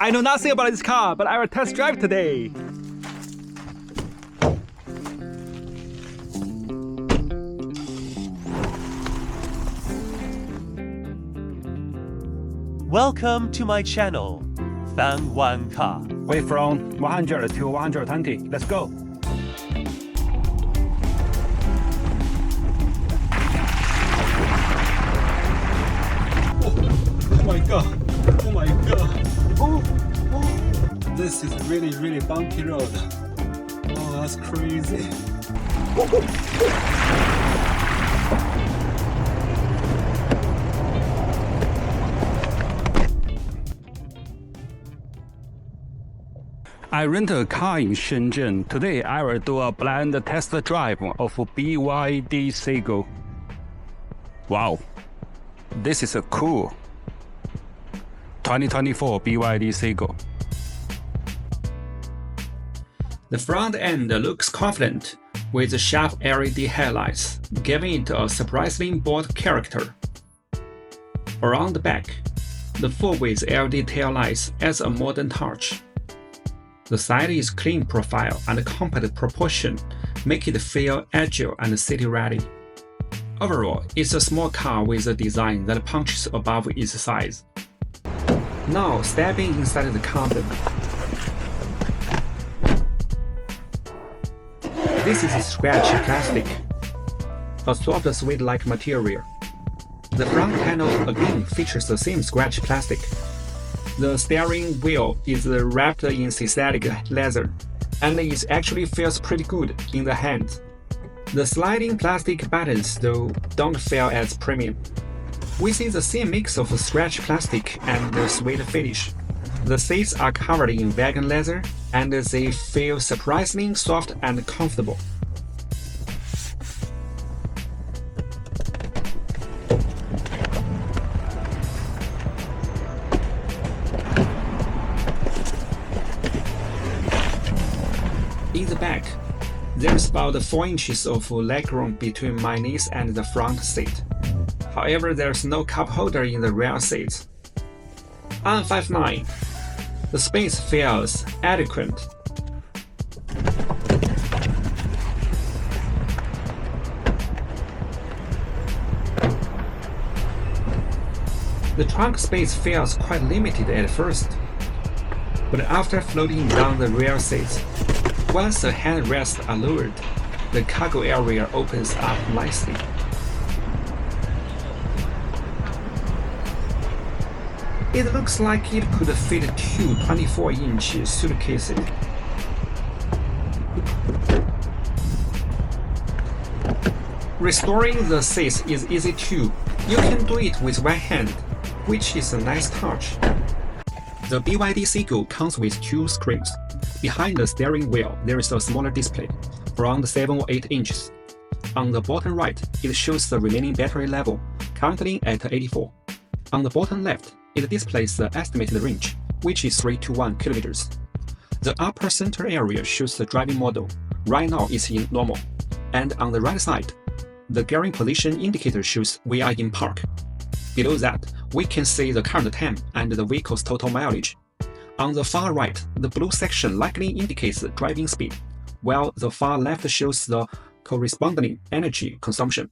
I know nothing about this car, but I will test drive today. Welcome to my channel, Fan One Car. Wait from 100 to 120. Let's go. Oh my god. Oh my god. Oh. This is really bumpy road. Oh, that's crazy. I rented a car in Shenzhen. Today I will do a blind test drive of BYD Seagull. Wow, this is a cool 2024 BYD Seagull. The front end looks confident with sharp LED headlights, giving it a surprisingly bold character. Around the back, the full-width LED taillights adds a modern touch. The side is clean profile and compact proportion make it feel agile and city-ready. Overall, it's a small car with a design that punches above its size. Now stepping inside the cabin. This is scratch plastic, a soft suede-like material. The front panel again features the same scratch plastic. The steering wheel is wrapped in synthetic leather, and it actually feels pretty good in the hand. The sliding plastic buttons, though, don't feel as premium. We see the same mix of scratch plastic and the suede finish. The seats are covered in vegan leather, and they feel surprisingly soft and comfortable. In the back, there's about 4 inches of legroom between my knees and the front seat. However, there's no cup holder in the rear seat. On 5'9", the space feels adequate. The trunk space feels quite limited at first, but after floating down the rear seats, once the handrests are lowered, the cargo area opens up nicely. It looks like it could fit 2 24-inch suitcases. Restoring the seats is easy too. You can do it with one hand, which is a nice touch. The BYD Seagull comes with 2 screens. Behind the steering wheel, there is a smaller display, around 7 or 8 inches. On the bottom right, it shows the remaining battery level, currently at 84. On the bottom left, it displays the estimated range, which is 321 kilometers. The upper center area shows the driving model. Right now it's in normal. And on the right side, the gearing position indicator shows we are in park. Below that, we can see the current time and the vehicle's total mileage. On the far right, the blue section likely indicates the driving speed, while the far left shows the corresponding energy consumption.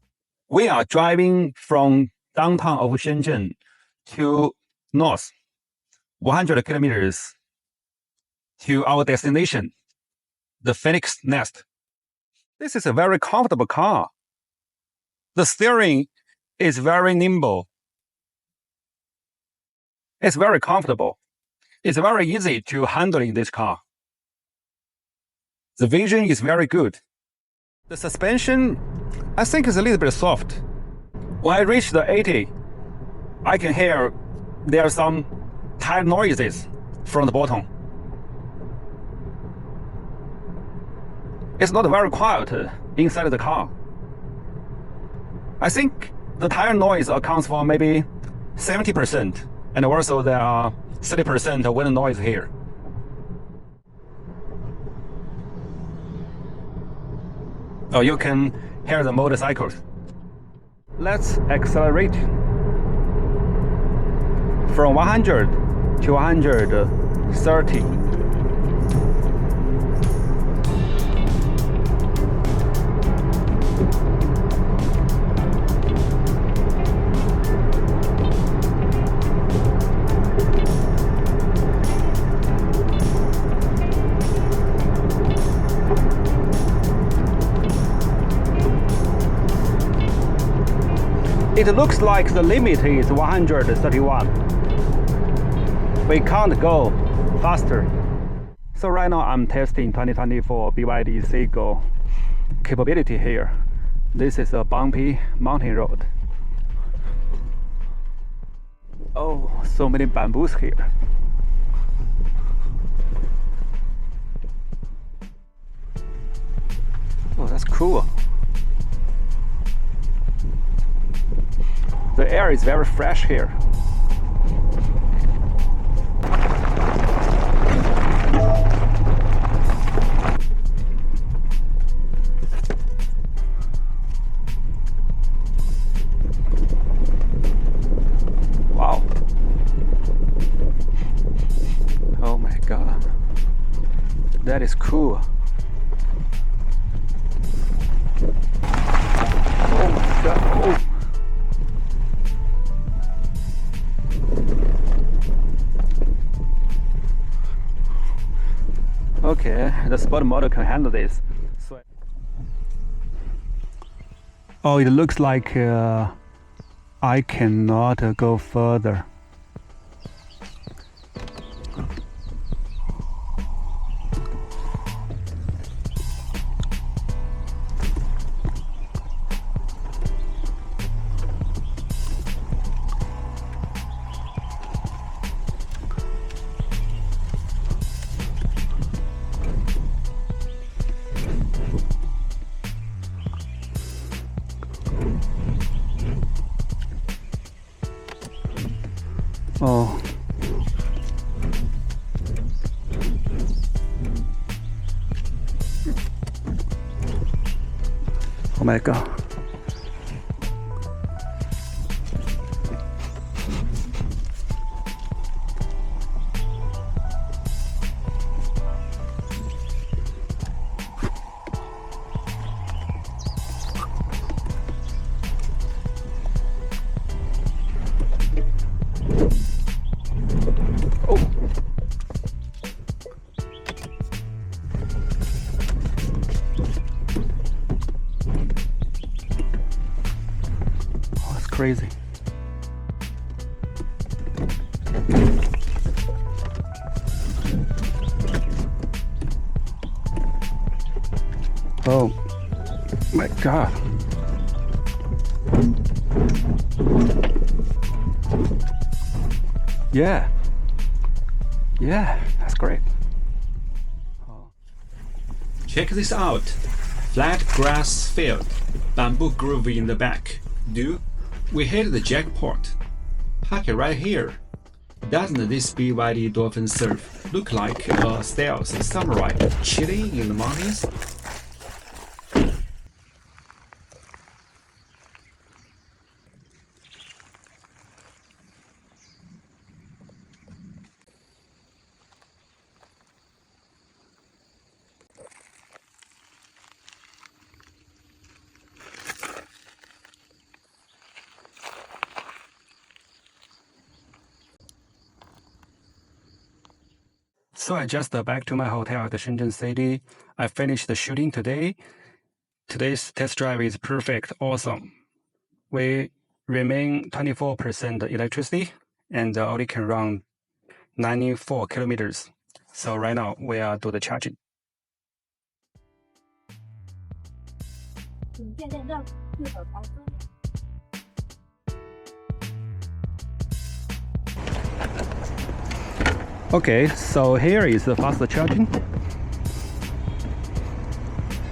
We are driving from downtown of Shenzhen to north, 100 kilometers to our destination, the Phoenix Nest. This is a very comfortable car. The steering is very nimble. It's very comfortable. It's very easy to handle in this car. The vision is very good. The suspension, I think, is a little bit soft. When I reach the 80, I can hear there are some tire noises from the bottom. It's not very quiet inside the car. I think the tire noise accounts for maybe 70%, and also there are 30% wind noise here. Oh, you can hear the motorcycles. Let's accelerate from 100 to 120. 30. It looks like the limit is 131. We can't go faster. So right now I'm testing 2024 BYD Seagull capability here. This is a bumpy mountain road. Oh, so many bamboos here. Oh, that's cool. The air is very fresh here. Wow. Oh my God. That is cool. Oh my God. Oh. Okay, the sport model can handle this. Oh, it looks like I cannot go further. Oh. Oh my God. Crazy. Oh my God. Yeah. Yeah, that's great. Check this out. Flat grass field, bamboo grove in the back. Dude, we hit the jackpot. Park it right here. Doesn't this BYD Dolphin Surf look like a stealth samurai chilling in the mountains? So I just back to my hotel at the Shenzhen city. I finished the shooting today. Today's test drive is perfect, awesome. We remain 24% electricity and only can run 94 kilometers. So right now we are do the charging. Okay, so here is the faster charging.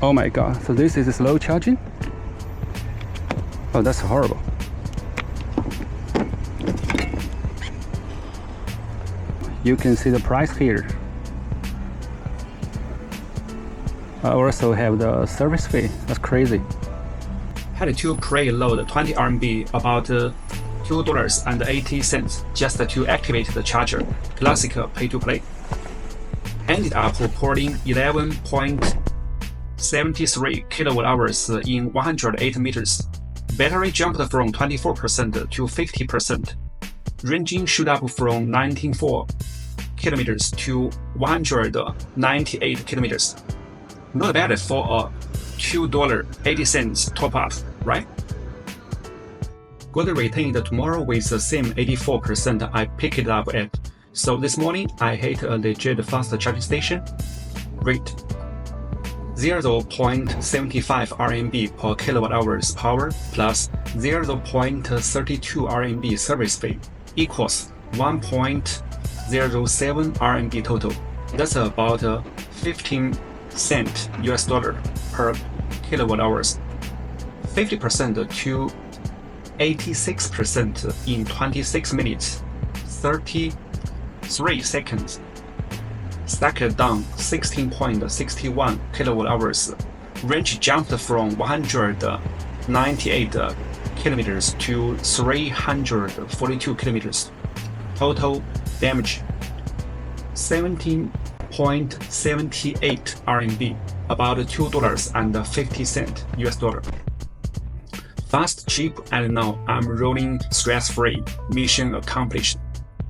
Oh my God, so this is slow charging? Oh, that's horrible. You can see the price here. I also have the service fee, that's crazy. Had to preload 20 RMB, about $2.80 just to activate the charger. Classic pay-to-play. ended up reporting 11.73 kilowatt-hours in 108 meters. Battery jumped from 24% to 50%. Ranging shot up from 19.4 kilometers to 198 kilometers. Not bad for a $2.80 top-up, right? Got retained tomorrow with the same 84% I picked it up at. So this morning I hit a legit fast charging station. Rate 0.75 RMB per kilowatt-hours power plus 0.32 RMB service fee equals 1.07 RMB total. That's about 15 cent US dollar per kilowatt hours. 50% to 86% in 26 minutes, 33 seconds. Stacked down 16.61 kilowatt hours. Range jumped from 198 kilometers to 342 kilometers. Total damage 17.78 RMB, about $2.50 US dollar. Fast, cheap, and now I'm rolling stress-free. Mission accomplished.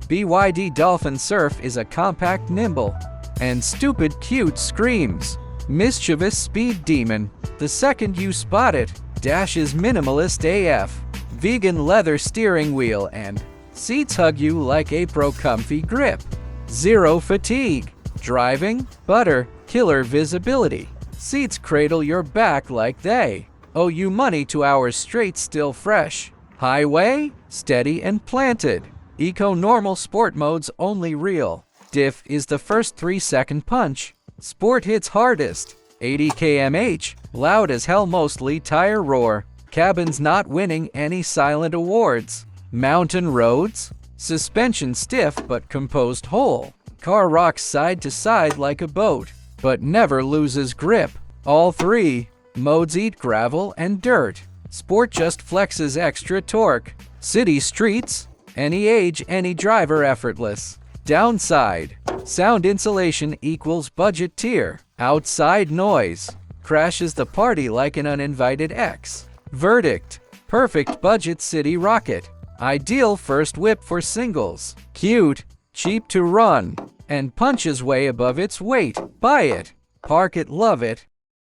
BYD Dolphin Surf is a compact, nimble, and stupid cute screams. Mischievous speed demon. The second you spot it, dash is minimalist AF. Vegan leather steering wheel and seats hug you like a pro comfy grip. Zero fatigue. Driving, butter, killer visibility. Seats cradle your back like they owe you money 2 hours straight, still fresh. Highway, steady and planted. Eco normal sport modes only real. Diff is the first 3-second punch. Sport hits hardest. 80 km/h, loud as hell, mostly tire roar. Cabins not winning any silent awards. Mountain roads, suspension stiff but composed whole. Car rocks side to side like a boat, but never loses grip. All three modes eat gravel and dirt. Sport just flexes extra torque. City streets, any age, any driver, effortless. Downside, sound insulation equals budget tier. Outside noise, crashes the party like an uninvited ex. Verdict, perfect budget city rocket. Ideal first whip for singles. Cute, cheap to run, and punches way above its weight. Buy it, park it, love it.